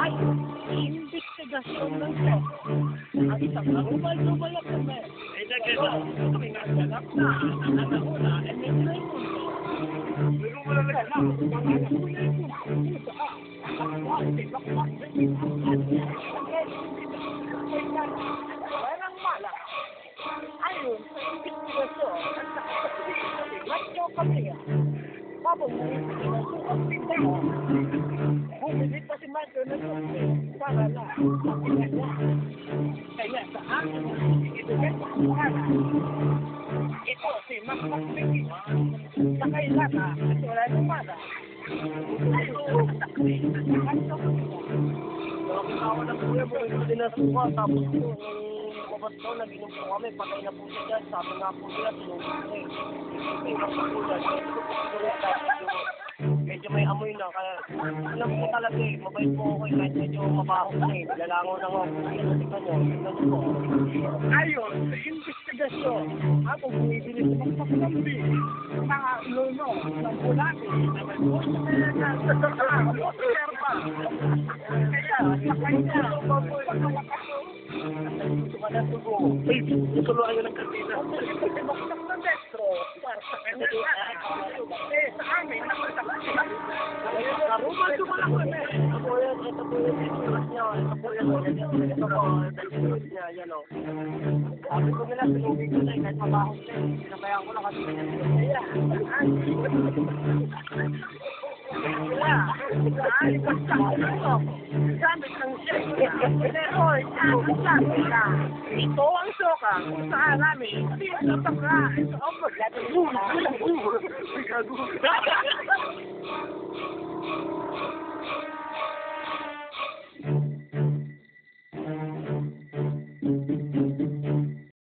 Ay, investigasyon lang po. Ang isang narumal-rumal na kami. Ay, kami naganap na, nakakahula, and may punto. Narumal na lang, nakakahula yung punto. Walang malak. Ayun, sa investigasyon, at nakakahula nyo kami. Mabungulit na ang pindaw. Bumili pa si Marco ng tubig para lang makilala. Kaya sa akin, ito si Mac Macmillan sa kailata at wala lumada. Nakakawa na po yan, mga dinasuka, tapos po, lumabas daw, naginom po kami, patay na po siya dyan, sabi nga po nila, tinubos na medyo may amoy na, kaya alam po talaga mabait po ako kahit medyo mabaho na lalangaw na nga po tingnan nyo po. Ayon sa investigasyon, ako bumibili sa mga pagkambi, mga luno, ng bulati, na may puso na observa. Kaya, sa kanya, pagkalakas gusto ka na tugo. Tutuluan nyo ng kantina. Baksak na destro, para sa kanya. Sa amin, narumal sumalak kami. Ito po yung isulat niya. Ito po yung niya. Yan o. Sabi ko nila, sinubig ko na kahit mabahong siya. Sinabayaan ko lang kasi kaya. Ay, basta ko ito. Gamit ng siya. Pero, sabi ka, ito ang soka. Kung saan namin, ito ka. Ito ang magagawa.